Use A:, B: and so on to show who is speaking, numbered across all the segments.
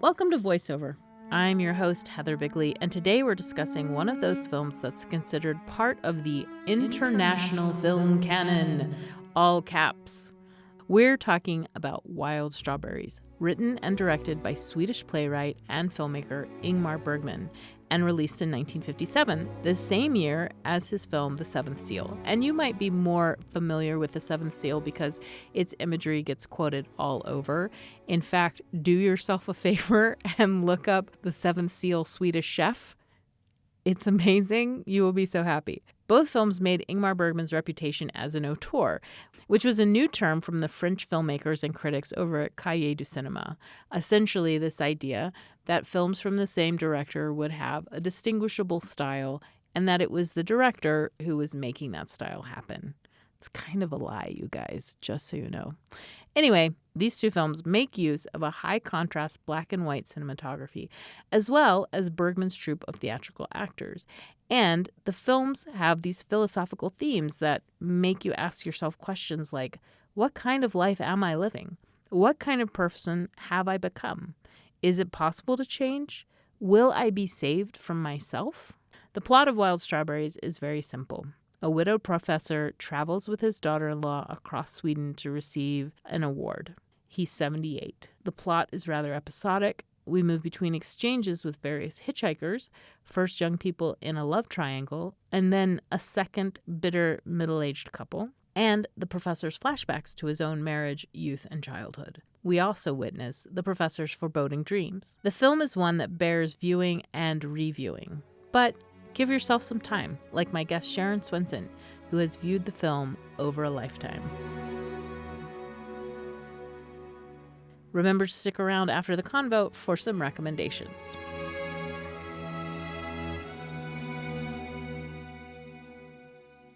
A: Welcome to VoiceOver. I'm your host, Heather Bigley, and today we're discussing one of those films that's considered part of the international film canon, all caps. We're talking about Wild Strawberries, written and directed by Swedish playwright and filmmaker Ingmar Bergman, and released in 1957, the same year as his film The Seventh Seal. And you might be more familiar with The Seventh Seal because its imagery gets quoted all over. In fact, do yourself a favor and look up The Seventh Seal Swedish Chef. It's amazing. You will be so happy. Both films made Ingmar Bergman's reputation as an auteur, which was a new term from the French filmmakers and critics over at Cahiers du Cinéma. Essentially, this idea that films from the same director would have a distinguishable style and that it was the director who was making that style happen. It's kind of a lie, you guys, just so you know. Anyway, these two films make use of a high-contrast black and white cinematography, as well as Bergman's troupe of theatrical actors. And the films have these philosophical themes that make you ask yourself questions like, what kind of life am I living? What kind of person have I become? Is it possible to change? Will I be saved from myself? The plot of Wild Strawberries is very simple. A widowed professor travels with his daughter-in-law across Sweden to receive an award. He's 78. The plot is rather episodic. We move between exchanges with various hitchhikers, first young people in a love triangle, and then a second bitter middle-aged couple, and the professor's flashbacks to his own marriage, youth, and childhood. We also witness the professor's foreboding dreams. The film is one that bears viewing and reviewing, but give yourself some time, like my guest Sharon Swenson, who has viewed the film over a lifetime. Remember to stick around after the convo for some recommendations.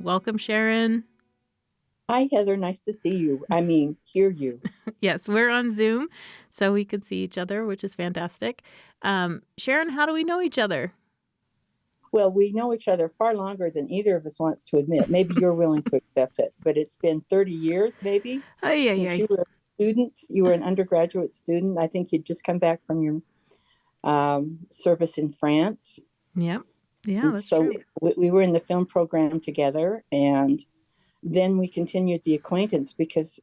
A: Welcome, Sharon.
B: Hi, Heather. Nice to see you. Hear you.
A: Yes, we're on Zoom, so we can see each other, which is fantastic. Sharon, how do we know each other?
B: Well, we know each other far longer than either of us wants to admit. Maybe you're willing to accept it, but it's been 30 years, maybe.
A: Since
B: you were a student. You were an undergraduate student. I think you'd just come back from your service in France.
A: Yep. Yeah, that's
B: so
A: true.
B: We were in the film program together, and then we continued the acquaintance because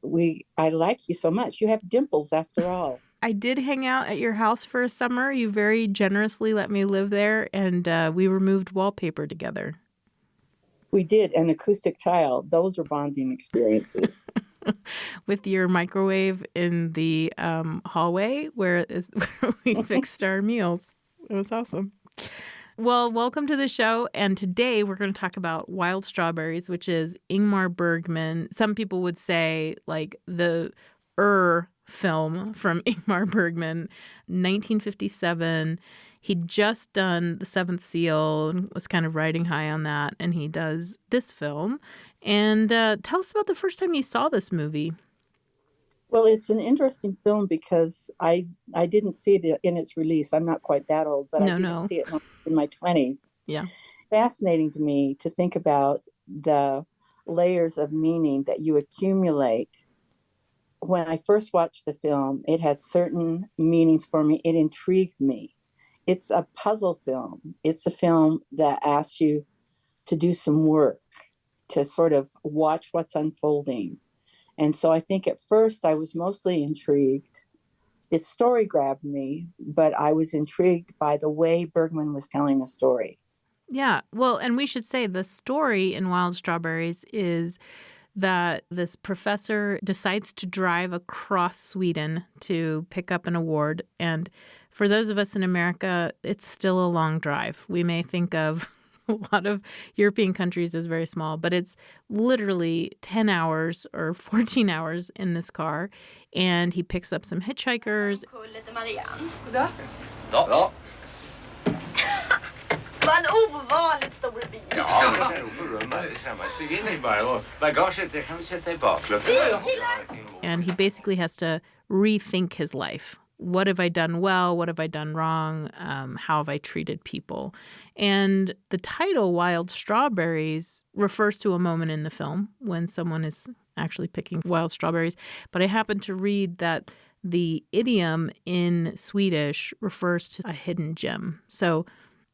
B: I like you so much. You have dimples, after all.
A: I did hang out at your house for a summer. You very generously let me live there, and we removed wallpaper together.
B: We did, and acoustic tile. Those are bonding experiences.
A: With your microwave in the hallway where we fixed our meals. It was awesome. Well, welcome to the show. And today we're going to talk about Wild Strawberries, which is Ingmar Bergman. Some people would say like the film from Ingmar Bergman, 1957. He'd just done The Seventh Seal and was kind of riding high on that, and he does this film. And tell us about the first time you saw this movie.
B: Well, it's an interesting film because I didn't see it in its release. I'm not quite that old, but I didn't see it in my 20s.
A: Yeah.
B: Fascinating to me to think about the layers of meaning that you accumulate. When I first watched the film, it had certain meanings for me. It intrigued me. It's a puzzle film. It's a film that asks you to do some work, to sort of watch what's unfolding. And so I think at first I was mostly intrigued. The story grabbed me, but I was intrigued by the way Bergman was telling the story.
A: Yeah. Well, and we should say the story in Wild Strawberries is that this professor decides to drive across Sweden to pick up an award. And for those of us in America, it's still a long drive. We may think of a lot of European countries as very small, but it's literally 10 hours or 14 hours in this car. And he picks up some hitchhikers.
C: Vad en ovanligt stor bil.
D: Ja, men det är nog på rummet. Stig in i bara och bagaget det kan vi sätta i bakluckan.
A: And he basically has to rethink his life. What have I done well? What have I done wrong? How have I treated people? And the title, Wild Strawberries, refers to a moment in the film when someone is actually picking wild strawberries. But I happened to read that the idiom in Swedish refers to a hidden gem. So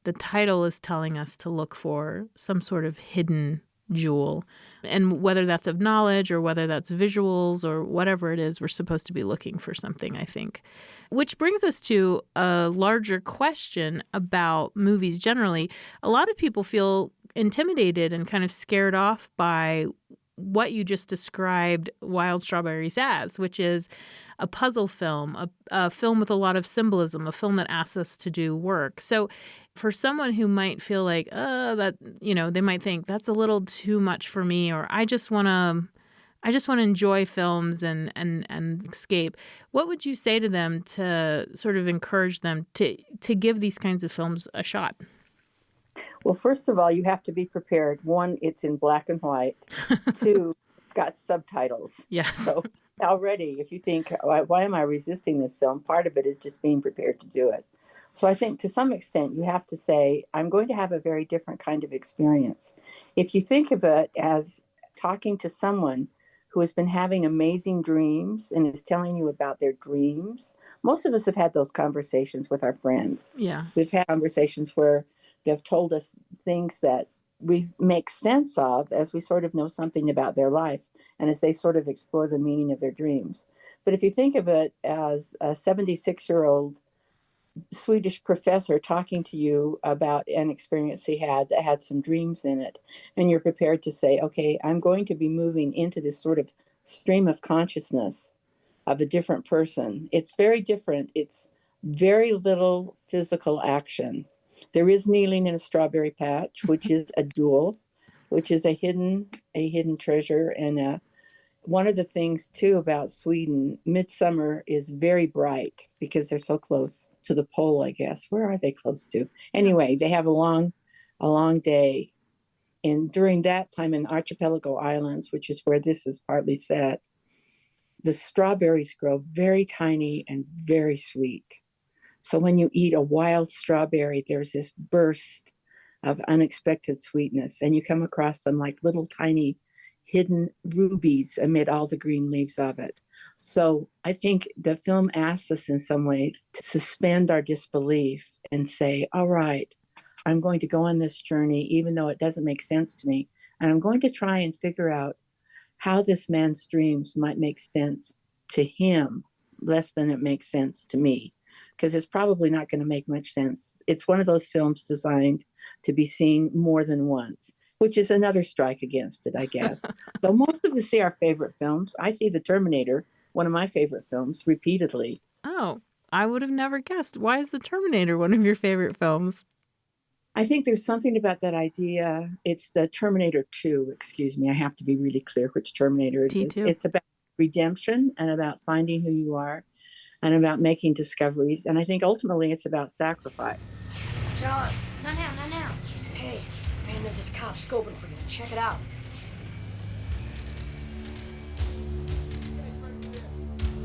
A: the title is telling us to look for some sort of hidden jewel. And whether that's of knowledge or whether that's visuals or whatever it is, we're supposed to be looking for something, I think. Which brings us to a larger question about movies generally. A lot of people feel intimidated and kind of scared off by what you just described Wild Strawberries as, which is a puzzle film, a film with a lot of symbolism, a film that asks us to do work. So for someone who might feel like, that, they might think that's a little too much for me, or I just want to enjoy films and escape. What would you say to them to sort of encourage them to give these kinds of films a shot?
B: Well, first of all, you have to be prepared. One, it's in black and white. Two, it's got subtitles.
A: Yes.
B: So already, if you think, why am I resisting this film? Part of it is just being prepared to do it. So I think to some extent, you have to say, I'm going to have a very different kind of experience. If you think of it as talking to someone who has been having amazing dreams and is telling you about their dreams, most of us have had those conversations with our friends.
A: Yeah.
B: We've had conversations where they've told us things that we make sense of as we sort of know something about their life and as they sort of explore the meaning of their dreams. But if you think of it as a 76-year-old Swedish professor talking to you about an experience he had that had some dreams in it, and you're prepared to say, okay, I'm going to be moving into this sort of stream of consciousness of a different person. It's very different. It's very little physical action. There is kneeling in a strawberry patch, which is a jewel, which is a hidden treasure. And one of the things too about Sweden, midsummer is very bright because they're so close to the pole, I guess. Where are they close to? Anyway, they have a long day. And during that time in the Archipelago Islands, which is where this is partly set, the strawberries grow very tiny and very sweet. So when you eat a wild strawberry, there's this burst of unexpected sweetness, and you come across them like little tiny hidden rubies amid all the green leaves of it. So I think the film asks us in some ways to suspend our disbelief and say, all right, I'm going to go on this journey, even though it doesn't make sense to me. And I'm going to try and figure out how this man's dreams might make sense to him, less than it makes sense to me. Because it's probably not going to make much sense. It's one of those films designed to be seen more than once, which is another strike against it, I guess. Though most of us see our favorite films. I see The Terminator, one of my favorite films, repeatedly.
A: Oh, I would have never guessed. Why is The Terminator one of your favorite films?
B: I think there's something about that idea. It's the Terminator 2, excuse me. I have to be really clear which Terminator it is.
A: T2.
B: It's about redemption and about finding who you are and about making discoveries. And I think ultimately it's about sacrifice.
E: John, not now. Hey, man, there's this cop scoping for you. Check it out.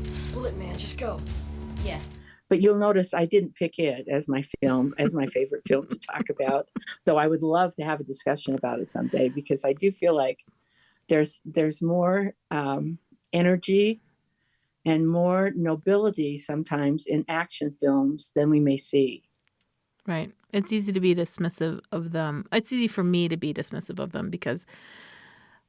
E: Split, man, just go.
A: Yeah.
B: But you'll notice I didn't pick it as my favorite film to talk about, though I would love to have a discussion about it someday, because I do feel like there's more energy and more nobility sometimes in action films than we may see.
A: Right. It's easy to be dismissive of them. It's easy for me to be dismissive of them because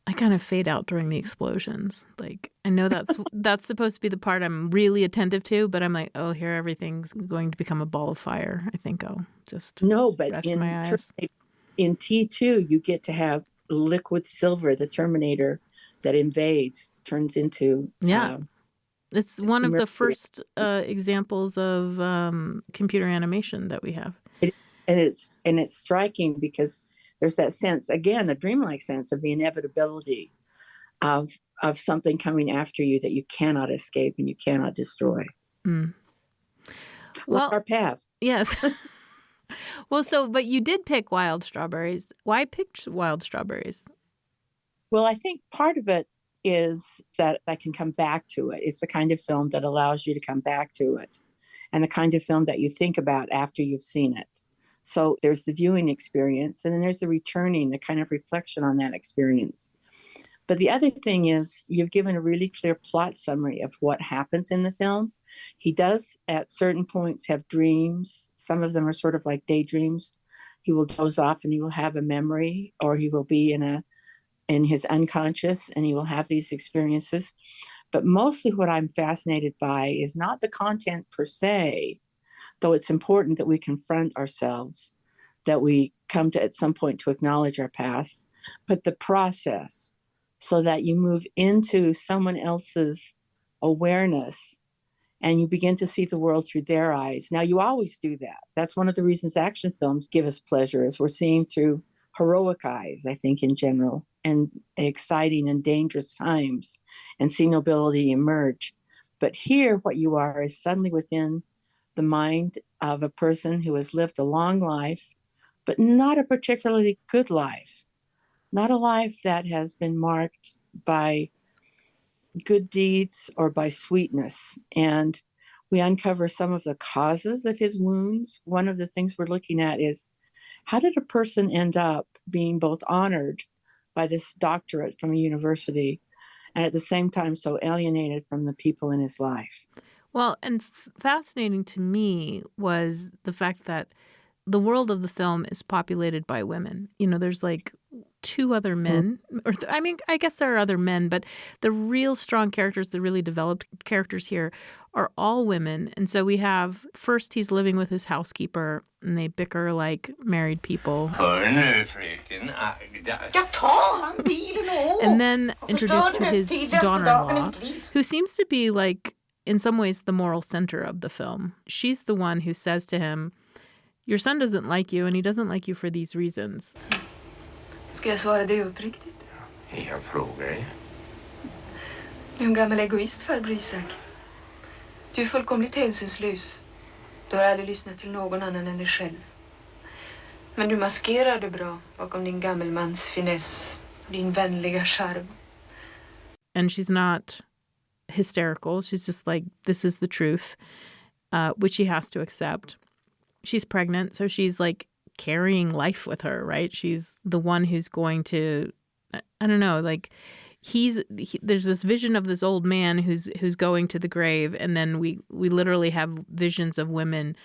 A: I kind of fade out during the explosions. Like, I know that's supposed to be the part I'm really attentive to, but I'm like, oh, here everything's going to become a ball of fire. I think I'll just rest my eyes.
B: In T2, you get to have liquid silver, the Terminator that invades, turns into...
A: It's one of the first examples of computer animation that we have.
B: And it's striking because there's that sense, again, a dreamlike sense of the inevitability of something coming after you that you cannot escape and you cannot destroy.
A: Mm.
B: Well, like our past.
A: Yes. Well, but you did pick Wild Strawberries. Why pick Wild Strawberries?
B: Well, I think part of it is that I can come back to it. It's the kind of film that allows you to come back to it, and the kind of film that you think about after you've seen it. So there's the viewing experience, and then there's the returning, the kind of reflection on that experience. But the other thing is you've given a really clear plot summary of what happens in the film. He does at certain points have dreams. Some of them are sort of like daydreams. He will doze off and he will have a memory, or he will be in his unconscious and he will have these experiences. But mostly what I'm fascinated by is not the content per se, though it's important that we confront ourselves, that we come to at some point to acknowledge our past, but the process, so that you move into someone else's awareness and you begin to see the world through their eyes. Now, you always do that. That's one of the reasons action films give us pleasure, is we're seeing through heroic eyes, I think, in general, and exciting and dangerous times, and see nobility emerge. But here, what you are is suddenly within the mind of a person who has lived a long life, but not a particularly good life, not a life that has been marked by good deeds or by sweetness. And we uncover some of the causes of his wounds. One of the things we're looking at is, how did a person end up being both honored by this doctorate from a university and at the same time so alienated from the people in his life?
A: Well, and fascinating to me was the fact that the world of the film is populated by women. You know, there's like two other men, or I mean, I guess there are other men, but the real strong characters, the really developed characters here are all women. And so we have, first he's living with his housekeeper and they bicker like married people.
D: Hör nu, fröken Agda.
C: Ja, ta han bilen och åk.
A: And then
C: Och
A: introduced to
C: förstör den
A: his
C: högtidligaste dagen i
A: daughter-in-law,
C: mitt liv.
A: who seems to be like, in some ways, the moral center of the film. She's the one who says to him, your son doesn't like you and he doesn't like you for these reasons.
F: Ska jag svara dig uppriktigt?
D: Jag frågar dig.
F: Du är en gammal egoist, farbror Isak. Du är fullkomligt hänsynslös. Du har aldrig lyssnat till någon annan än dig själv. Men du maskerar det bra bakom din gammelmans finess och din vänliga charm.
A: And she's not hysterical. She's just like, this is the truth, which he has to accept. She's pregnant, so she's like carrying life with her, right? She's the one who's going to, I don't know, like there's this vision of this old man who's going to the grave, and then we literally have visions of women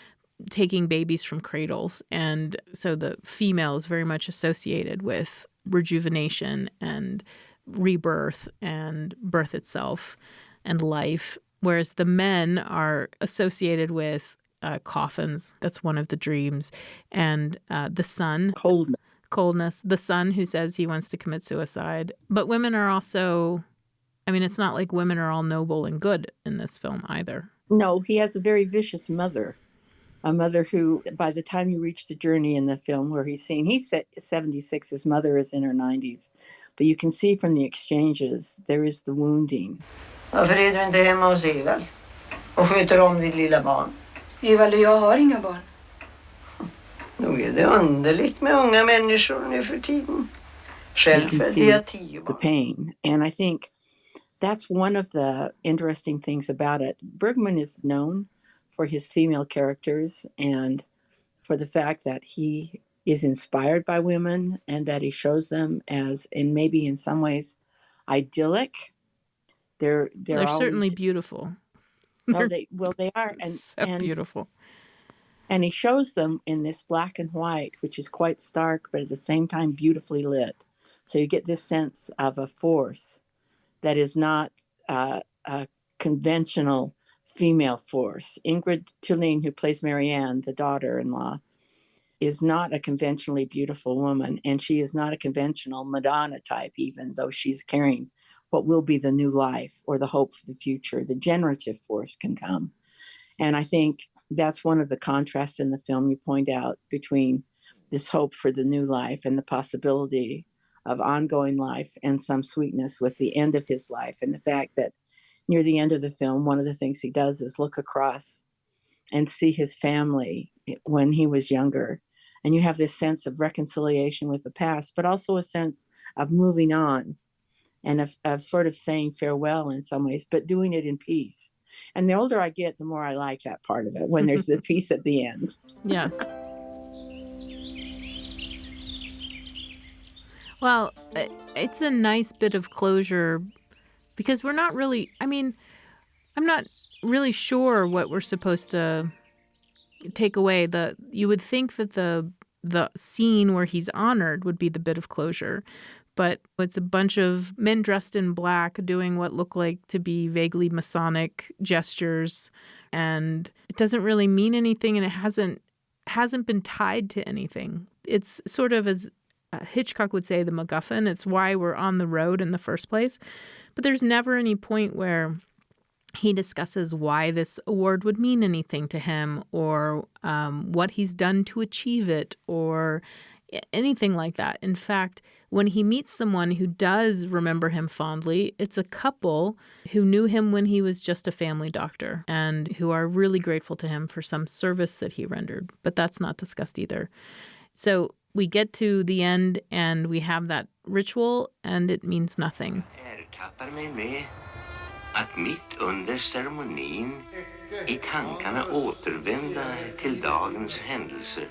A: taking babies from cradles. And so the female is very much associated with rejuvenation and rebirth and birth itself and life, whereas the men are associated with coffins. That's one of the dreams. And the son. Coldness. The son who says he wants to commit suicide. But women are also, I mean, it's not like women are all noble and good in this film either.
B: No, he has a very vicious mother. A mother who, by the time you reach the journey in the film where he's 76, his mother is in her 90s. But you can see from the exchanges, there is the wounding.
C: Varför är du inte hemma hos Evald och sköter om ditt lilla barn?
F: Evald och jag har inga barn.
C: Nog är det underligt med unga människor nu för tiden. Själv
B: You can
C: födde
B: see
C: jag 10
B: the
C: barn.
B: pain. And I think that's one of the interesting things about it. Bergman is known for his female characters and for the fact that he is inspired by women and that he shows them as, and maybe in some ways, idyllic. They're always,
A: certainly beautiful.
B: they are,
A: So beautiful.
B: And he shows them in this black and white, which is quite stark, but at the same time beautifully lit. So you get this sense of a force that is not a conventional female force. Ingrid Thulin, who plays Marianne, the daughter-in-law, is not a conventionally beautiful woman, and she is not a conventional Madonna type, even though she's carrying what will be the new life or the hope for the future. The generative force can come. And I think that's one of the contrasts in the film you point out between this hope for the new life and the possibility of ongoing life and some sweetness with the end of his life. And the fact that near the end of the film, one of the things he does is look across and see his family when he was younger. And you have this sense of reconciliation with the past, but also a sense of moving on and of sort of saying farewell in some ways, but doing it in peace. And the older I get, the more I like that part of it, when there's the peace at the end.
A: Yes. Well, it's a nice bit of closure because we're not really, I mean, I'm not really sure what we're supposed to take away. You would think that the scene where he's honored would be the bit of closure, but it's a bunch of men dressed in black doing what look like to be vaguely Masonic gestures, and it doesn't really mean anything, and it hasn't been tied to anything. It's sort of, as Hitchcock would say, the MacGuffin. It's why we're on the road in the first place. But there's never any point where he discusses why this award would mean anything to him, or what he's done to achieve it, or anything like that. In fact, when he meets someone who does remember him fondly, it's a couple who knew him when he was just a family doctor and who are really grateful to him for some service that he rendered. But that's not discussed either. So we get to the end and we have that ritual, and it means nothing.
G: Ertappar mig med att mitt under ceremonin I tankarna återvända till dagens händelser.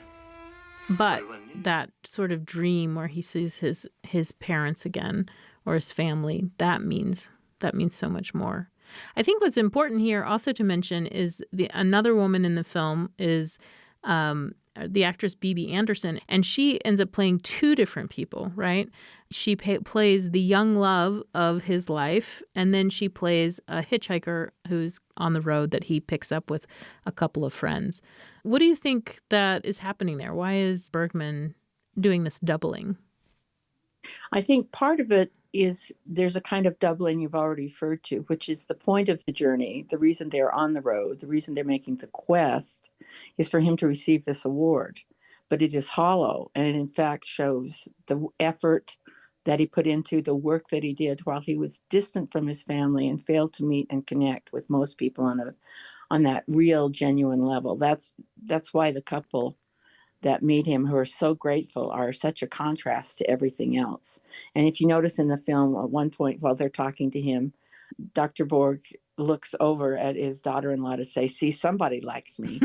A: But that sort of dream where he sees his parents again, or his family, that means so much more. I think what's important here also to mention is another woman in the film is the actress Bibi Andersson, and she ends up playing two different people, right? She plays the young love of his life, and then she plays a hitchhiker who's on the road that he picks up with a couple of friends. What do you think that is happening there? Why is Bergman doing this doubling?
B: I think part of it is there's a kind of doubling you've already referred to, which is the point of the journey, the reason they're on the road, the reason they're making the quest is for him to receive this award. But it is hollow, and it in fact shows the effort that he put into the work that he did while he was distant from his family and failed to meet and connect with most people on that real, genuine level. That's why the couple that meet him, who are so grateful, are such a contrast to everything else. And if you notice in the film, at one point while they're talking to him, Dr. Borg looks over at his daughter-in-law to say, "See, somebody likes me."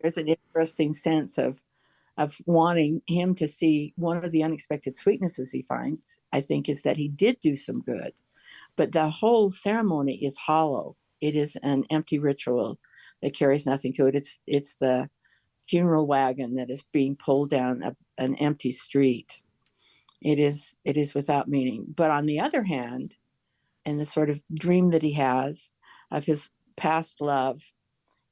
B: There's an interesting sense of wanting him to see one of the unexpected sweetnesses he finds, I think, is that he did do some good. But the whole ceremony is hollow. It is an empty ritual that carries nothing to it. It's the funeral wagon that is being pulled down an empty street. It is without meaning. But on the other hand, in the sort of dream that he has of his past love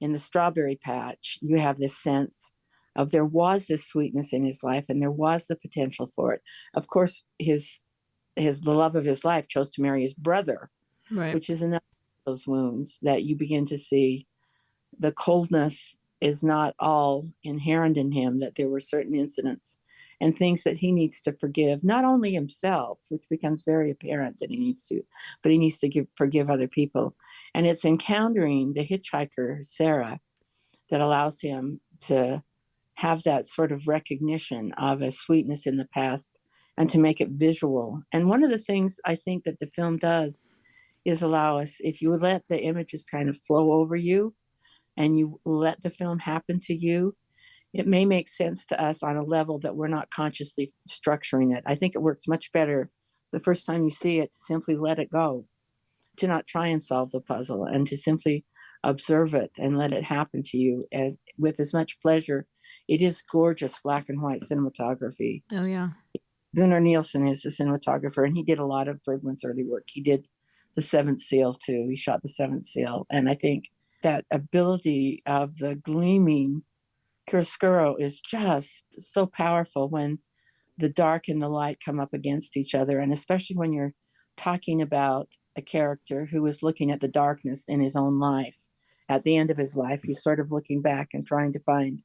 B: in the strawberry patch, you have this sense of there was this sweetness in his life and there was the potential for it. Of course, the love of his life chose to marry his brother,
A: Right.
B: Which is another of those wounds that you begin to see. The coldness is not all inherent in him, that there were certain incidents and things that he needs to forgive, not only himself, which becomes very apparent that he needs to, but he needs to forgive other people. And it's encountering the hitchhiker, Sarah, that allows him to have that sort of recognition of a sweetness in the past and to make it visual. And one of the things I think that the film does is allow us, if you let the images kind of flow over you and you let the film happen to you, it may make sense to us on a level that we're not consciously structuring it. I think it works much better the first time you see it to simply let it go, to not try and solve the puzzle, and to simply observe it and let it happen to you, and with as much pleasure. It is gorgeous black and white cinematography.
A: Oh, yeah.
B: Gunnar Nielsen is the cinematographer, and he did a lot of Bergman's early work. He did The Seventh Seal, too. He shot The Seventh Seal. And I think that ability of the gleaming chiaroscuro is just so powerful when the dark and the light come up against each other, and especially when you're talking about a character who is looking at the darkness in his own life. At the end of his life, he's sort of looking back and trying to find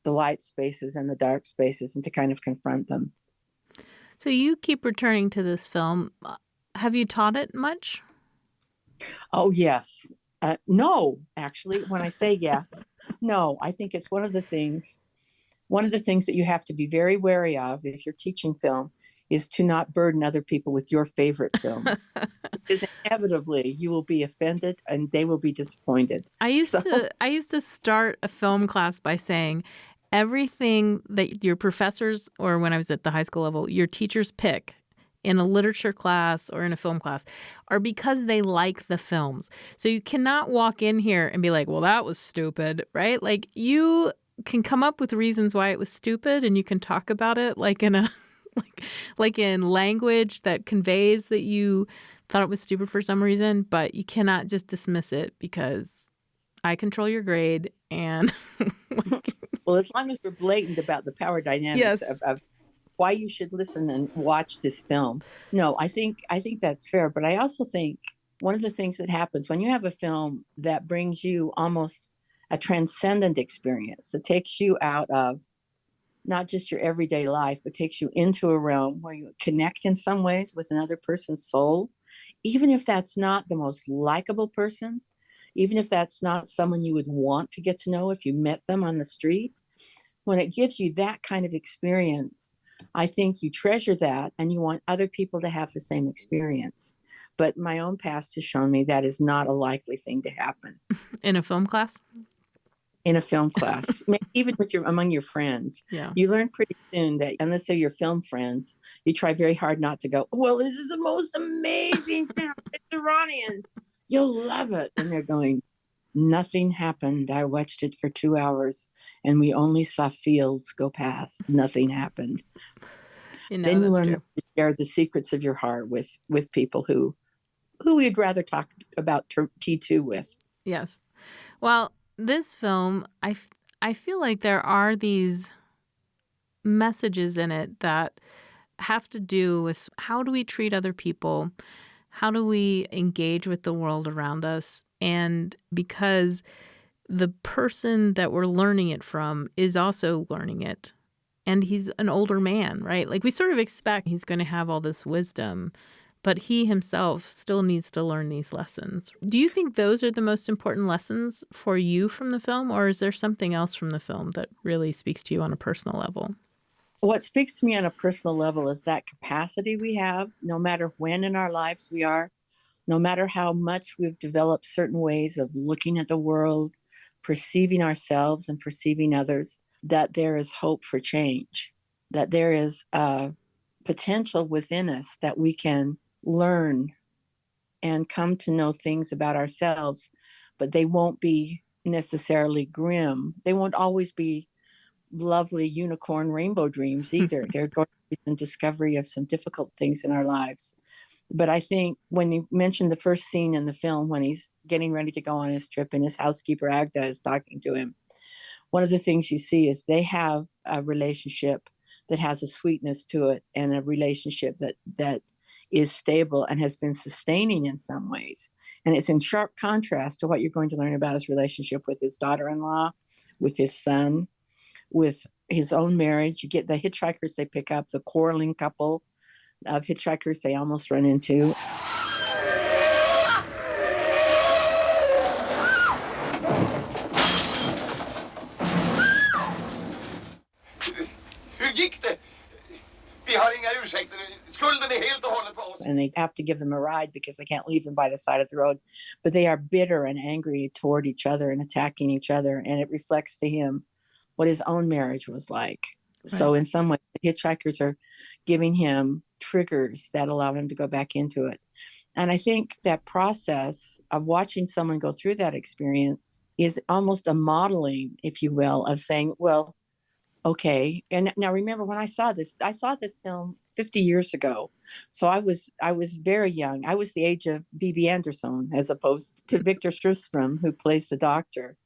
B: the light spaces and the dark spaces and to kind of confront them.
A: So you keep returning to this film. Have you taught it much?
B: Oh, yes. No, actually, when I say yes, no, I think it's one of the things that you have to be very wary of if you're teaching film is to not burden other people with your favorite films. Because inevitably you will be offended and they will be disappointed.
A: I used to start a film class by saying everything that your professors, or when I was at the high school level, your teachers pick in a literature class or in a film class are because they like the films. So you cannot walk in here and be like, well, that was stupid, right? Like you can come up with reasons why it was stupid and you can talk about it like in a like in language that conveys that you thought it was stupid for some reason, but you cannot just dismiss it because I control your grade and
B: Well, as long as we're blatant about the power dynamics of why you should listen and watch this film. No, I think that's fair. But I also think one of the things that happens when you have a film that brings you almost a transcendent experience that takes you out of not just your everyday life, but takes you into a realm where you connect in some ways with another person's soul, even if that's not the most likable person, even if that's not someone you would want to get to know if you met them on the street. When it gives you that kind of experience, I think you treasure that and you want other people to have the same experience. But my own past has shown me that is not a likely thing to happen.
A: In a film class?
B: In a film class, even with among your friends,
A: Yeah.
B: You learn pretty soon that unless they're your film friends, you try very hard not to go, well, this is the most amazing film. It's Iranian. You'll love it. And they're going, nothing happened. I watched it for 2 hours and we only saw fields go past. Nothing happened. Then you learn to share the secrets of your heart with people who you'd rather talk about T2 with.
A: Yes. Well, this film, I feel like there are these messages in it that have to do with how do we treat other people? How do we engage with the world around us? And because the person that we're learning it from is also learning it. And he's an older man, right? Like we sort of expect he's going to have all this wisdom, but he himself still needs to learn these lessons. Do you think those are the most important lessons for you from the film, or is there something else from the film that really speaks to you on a personal level?
B: What speaks to me on a personal level is that capacity we have, no matter when in our lives we are, no matter how much we've developed certain ways of looking at the world, perceiving ourselves and perceiving others, that there is hope for change, that there is a potential within us that we can learn and come to know things about ourselves, but they won't be necessarily grim. They won't always be lovely unicorn rainbow dreams either. They're going to be some discovery of some difficult things in our lives. But I think when you mentioned the first scene in the film, when he's getting ready to go on his trip and his housekeeper Agda is talking to him, one of the things you see is they have a relationship that has a sweetness to it and a relationship that is stable and has been sustaining in some ways. And it's in sharp contrast to what you're going to learn about his relationship with his daughter-in-law, with his son, with his own marriage. You get the hitchhikers they pick up, the quarreling couple of hitchhikers they almost run into.
D: Hur gick det? Vi har inga ursäkter. Skulden är helt och hållet på oss.
B: And they have to give them a ride because they can't leave them by the side of the road. But they are bitter and angry toward each other and attacking each other. And it reflects to him what his own marriage was like. Right. So in some way, the hitchhikers are giving him triggers that allow him to go back into it. And I think that process of watching someone go through that experience is almost a modeling, if you will, of saying, well, okay. And now remember when I saw this film 50 years ago. So I was very young. I was the age of B.B. Anderson as opposed to Victor Strustrom, who plays the doctor.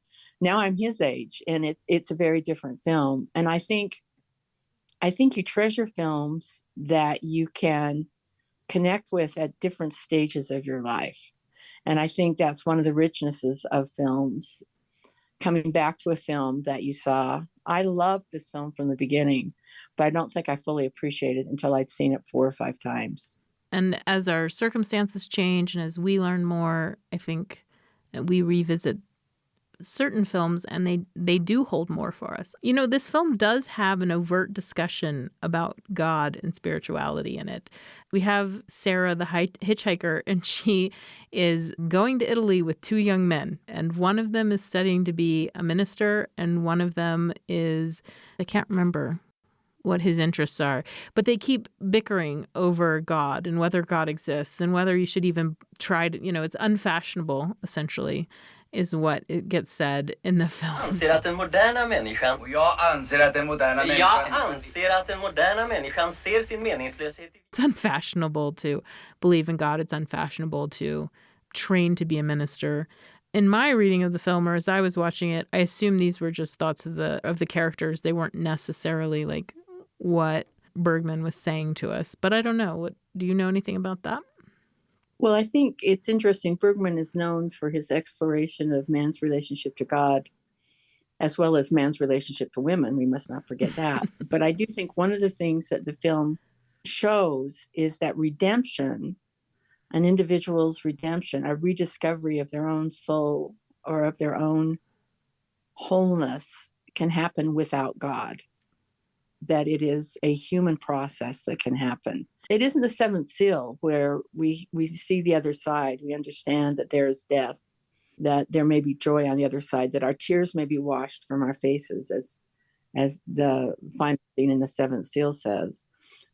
B: Now I'm his age, and it's a very different film. And I think you treasure films that you can connect with at different stages of your life. And I think that's one of the richnesses of films. Coming back to a film that you saw, I loved this film from the beginning, but I don't think I fully appreciated it until I'd seen it 4 or 5 times.
A: And as our circumstances change and as we learn more, I think we revisit certain films and they do hold more for us. You know, this film does have an overt discussion about God and spirituality in it. We have Sarah, the hitchhiker, and she is going to Italy with 2 young men. And one of them is studying to be a minister, and one of them is, I can't remember what his interests are. But they keep bickering over God and whether God exists and whether you should even try to, it's unfashionable, essentially, is what it gets said in the film.
H: Anser att den moderna människan
I: Och jag anser att den moderna
H: Jag
I: människan
H: anser att den moderna människan ser sin meningslöshet.
A: It's unfashionable to believe in God. It's unfashionable to train to be a minister. In my reading of the film, or as I was watching it, I assume these were just thoughts of the characters. They weren't necessarily like what Bergman was saying to us. But I don't know. Do you know anything about that?
B: Well, I think it's interesting. Bergman is known for his exploration of man's relationship to God, as well as man's relationship to women. We must not forget that. But I do think one of the things that the film shows is that redemption, an individual's redemption, a rediscovery of their own soul or of their own wholeness, can happen without God. That it is a human process that can happen. It isn't the seventh seal where we see the other side. We understand that there is death, that there may be joy on the other side, that our tears may be washed from our faces, as the final scene in the seventh seal says.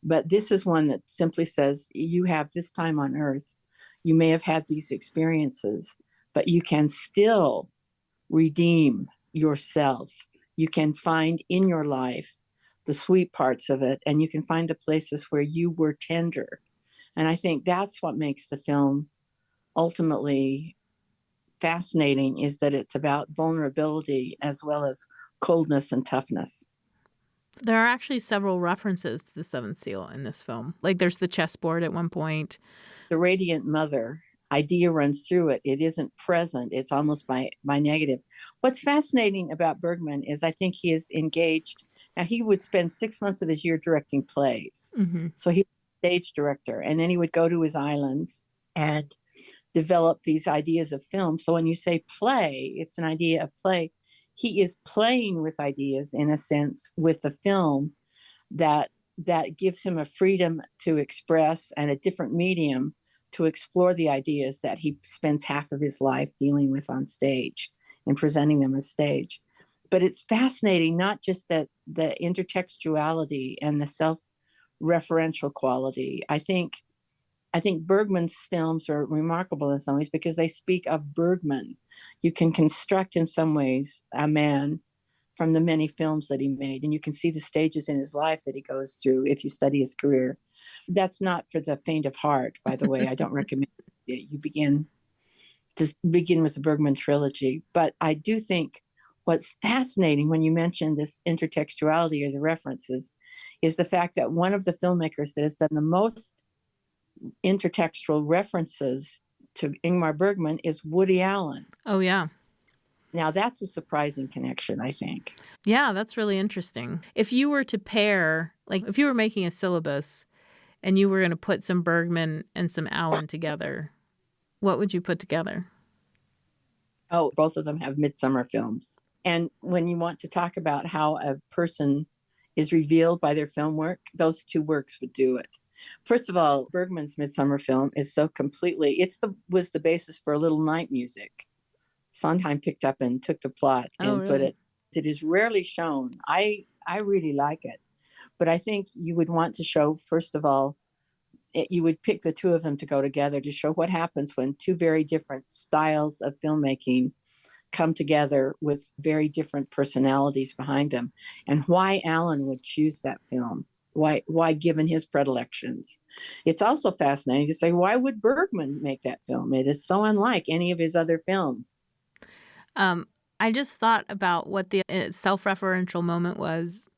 B: But this is one that simply says, you have this time on earth. You may have had these experiences, but you can still redeem yourself. You can find in your life the sweet parts of it, and you can find the places where you were tender. And I think that's what makes the film ultimately fascinating, is that it's about vulnerability as well as coldness and toughness.
A: There are actually several references to the seventh seal in this film. Like there's the chessboard at one point.
B: The radiant mother idea runs through it. It isn't present. It's almost by negative. What's fascinating about Bergman is I think he is engaged. Now, he would spend 6 months of his year directing plays.
A: Mm-hmm.
B: So he was a stage director, and then he would go to his island and develop these ideas of film. So when you say play, it's an idea of play. He is playing with ideas, in a sense, with the film that gives him a freedom to express and a different medium to explore the ideas that he spends half of his life dealing with on stage and presenting them as stage. But it's fascinating, not just that the intertextuality and the self-referential quality. I think Bergman's films are remarkable in some ways because they speak of Bergman. You can construct in some ways a man from the many films that he made, and you can see the stages in his life that he goes through if you study his career. That's not for the faint of heart, by the way. I don't recommend it. You begin with the Bergman trilogy. But I do think what's fascinating when you mention this intertextuality or the references is the fact that one of the filmmakers that has done the most intertextual references to Ingmar Bergman is Woody Allen.
A: Oh, yeah.
B: Now, that's a surprising connection, I think.
A: Yeah, that's really interesting. If you were to pair, like if you were making a syllabus and you were going to put some Bergman and some Allen together, what would you put together?
B: Oh, both of them have midsummer films. And when you want to talk about how a person is revealed by their film work, those two works would do it. First of all, Bergman's midsummer film is so completely, was the basis for A Little Night Music. Sondheim picked up and took the plot and put it. It is rarely shown. I really like it. But I think you would want to show, first of all, you would pick the two of them to go together to show what happens when two very different styles of filmmaking come together with very different personalities behind them, and why Allen would choose that film. Why, given his predilections? It's also fascinating to say, why would Bergman make that film? It is so unlike any of his other films.
A: I just thought about what the self-referential moment was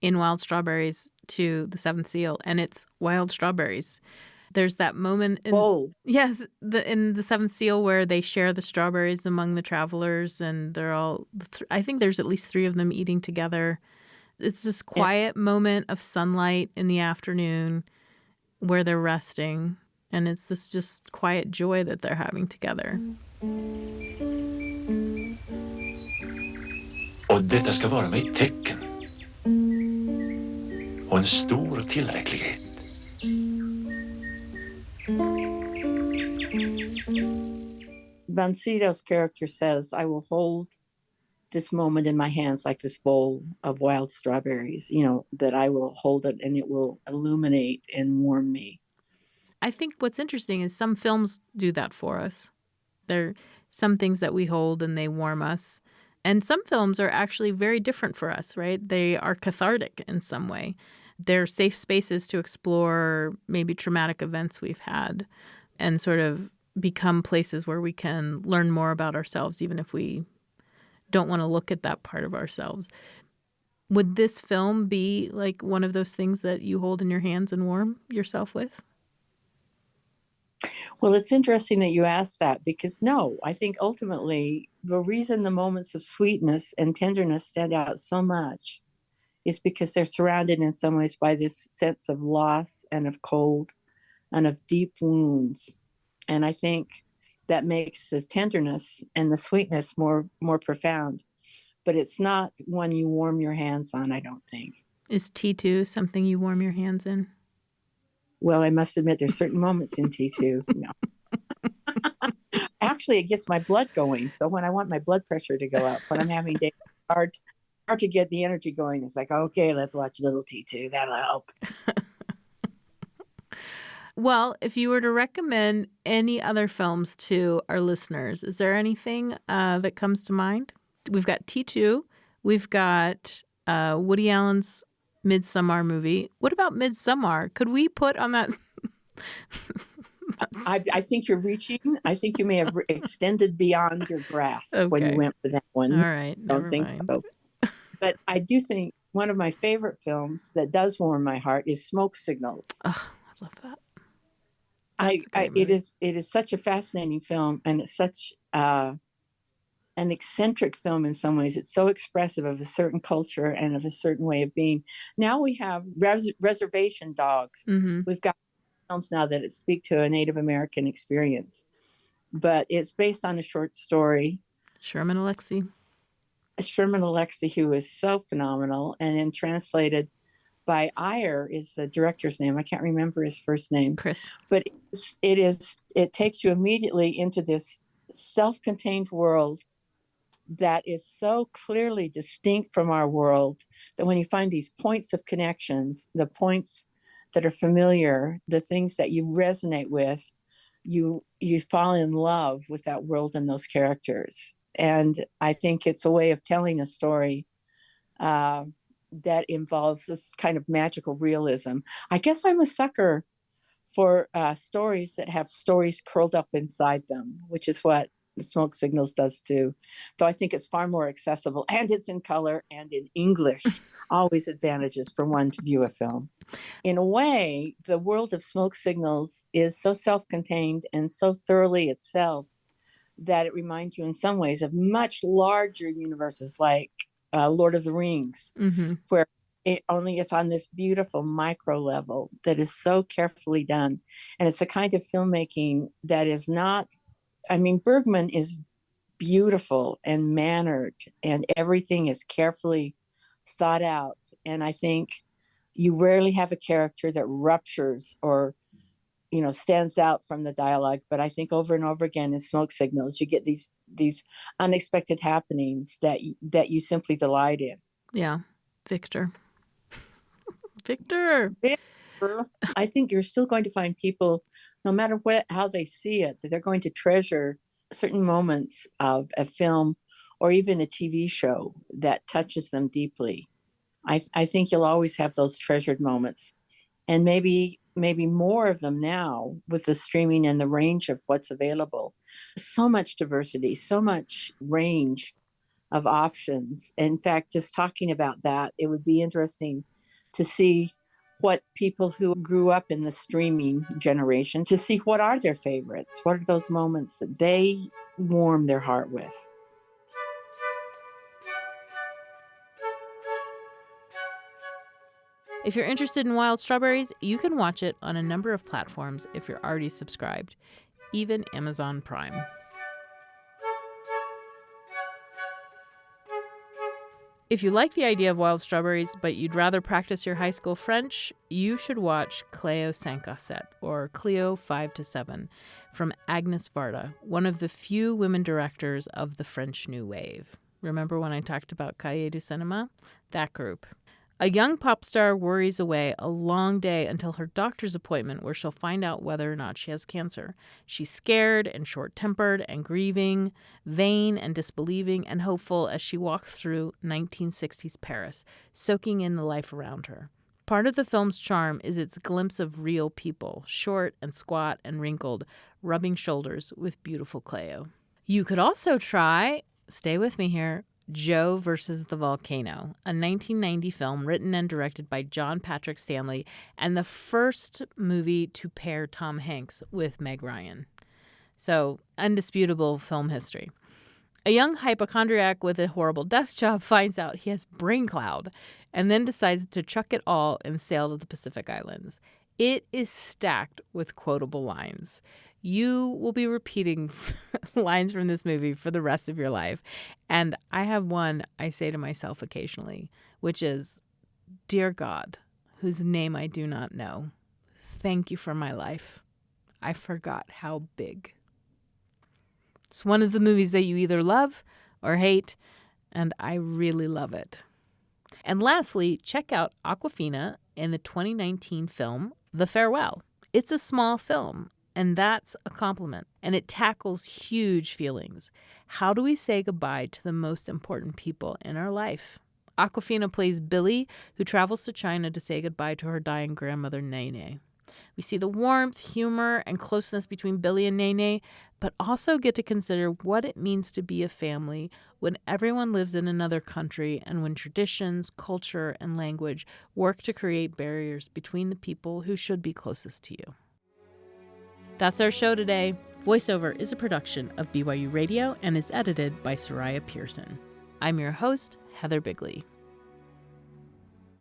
A: in Wild Strawberries to The Seventh Seal, and it's wild strawberries. There's that moment in in The Seventh Seal where they share the strawberries among the travelers, and they're all I think there's at least 3 of them eating together. It's this quiet moment of sunlight in the afternoon where they're resting, and it's this just quiet joy that they're having together.
D: Och detta ska vara mig ett tecken och en stor tillräcklighet.
B: Van Sydow's character says, I will hold this moment in my hands, like this bowl of wild strawberries, that I will hold it and it will illuminate and warm me.
A: I think what's interesting is some films do that for us. There are some things that we hold and they warm us. And some films are actually very different for us, right? They are cathartic in some way. They're safe spaces to explore maybe traumatic events we've had and sort of become places where we can learn more about ourselves, even if we don't want to look at that part of ourselves. Would this film be like one of those things that you hold in your hands and warm yourself with?
B: Well, it's interesting that you asked that, because no, I think ultimately the reason the moments of sweetness and tenderness stand out so much is because they're surrounded in some ways by this sense of loss and of cold and of deep wounds. And I think that makes the tenderness and the sweetness more profound. But it's not one you warm your hands on, I don't think.
A: Is T2 something you warm your hands in?
B: Well, I must admit there's certain moments in T2. No. Actually, it gets my blood going. So when I want my blood pressure to go up, when I'm having days, hard to get the energy going. It's like, okay, let's watch little T2. That'll help.
A: Well, if you were to recommend any other films to our listeners, is there anything that comes to mind? We've got T2. We've got Woody Allen's Midsommar movie. What about Midsommar? Could we put on that?
B: I think you're reaching. I think you may have extended beyond your grasp when you went for that one.
A: All right.
B: I don't think so. But I do think one of my favorite films that does warm my heart is Smoke Signals.
A: Oh, I love that.
B: It is such a fascinating film, and it's such an eccentric film in some ways. It's so expressive of a certain culture and of a certain way of being. Now we have reservation dogs.
A: Mm-hmm.
B: We've got films now that speak to a Native American experience, but it's based on a short story.
A: Sherman Alexie, who
B: is so phenomenal, and then translated by Ayer is the director's name. I can't remember his first name.
A: Chris.
B: But it takes you immediately into this self-contained world that is so clearly distinct from our world that when you find these points of connections, the points that are familiar, the things that you resonate with, you fall in love with that world and those characters. And I think it's a way of telling a story that involves this kind of magical realism. I guess I'm a sucker for stories that have stories curled up inside them, which is what the Smoke Signals does too. Though I think it's far more accessible, and it's in color and in English. Always advantages for one to view a film. In a way, the world of Smoke Signals is so self-contained and so thoroughly itself that it reminds you in some ways of much larger universes like Lord of the Rings,
A: mm-hmm.
B: where it's on this beautiful micro level that is so carefully done. And it's a kind of filmmaking that is not, Bergman is beautiful and mannered, and everything is carefully thought out. And I think you rarely have a character that ruptures or stands out from the dialogue. But I think over and over again in Smoke Signals, you get these unexpected happenings that you simply delight in.
A: Yeah. Victor.
B: I think you're still going to find people, no matter how they see it, that they're going to treasure certain moments of a film or even a TV show that touches them deeply. I think you'll always have those treasured moments. And maybe more of them now with the streaming and the range of what's available. So much diversity, so much range of options. In fact, just talking about that, it would be interesting to see what people who grew up in the streaming generation, to see what are their favorites, what are those moments that they warm their heart with.
A: If you're interested in Wild Strawberries, you can watch it on a number of platforms if you're already subscribed, even Amazon Prime. If you like the idea of Wild Strawberries, but you'd rather practice your high school French, you should watch Cléo 5 à 7, or Cleo 5 to 7, from Agnes Varda, one of the few women directors of the French New Wave. Remember when I talked about Cahiers du Cinema? That group. A young pop star worries away a long day until her doctor's appointment where she'll find out whether or not she has cancer. She's scared and short-tempered and grieving, vain and disbelieving and hopeful as she walks through 1960s Paris, soaking in the life around her. Part of the film's charm is its glimpse of real people, short and squat and wrinkled, rubbing shoulders with beautiful Cleo. You could also try, stay with me here, Joe versus the Volcano, a 1990 film written and directed by John Patrick Stanley and the first movie to pair Tom Hanks with Meg Ryan. So, undisputable film history. A young hypochondriac with a horrible desk job finds out he has brain cloud and then decides to chuck it all and sail to the Pacific Islands. It is stacked with quotable lines. You will be repeating lines from this movie for the rest of your life. And I have one I say to myself occasionally, which is, "Dear God, whose name I do not know, thank you for my life. I forgot how big." It's one of the movies that you either love or hate, and I really love it. And lastly, check out Awkwafina in the 2019 film The Farewell. It's a small film, and that's a compliment, and it tackles huge feelings. How do we say goodbye to the most important people in our life? Awkwafina plays Billy, who travels to China to say goodbye to her dying grandmother, Nene. We see the warmth, humor, and closeness between Billy and Nene, but also get to consider what it means to be a family when everyone lives in another country and when traditions, culture, and language work to create barriers between the people who should be closest to you. That's our show today. VoiceOver is a production of BYU Radio and is edited by Soraya Pearson. I'm your host, Heather Bigley.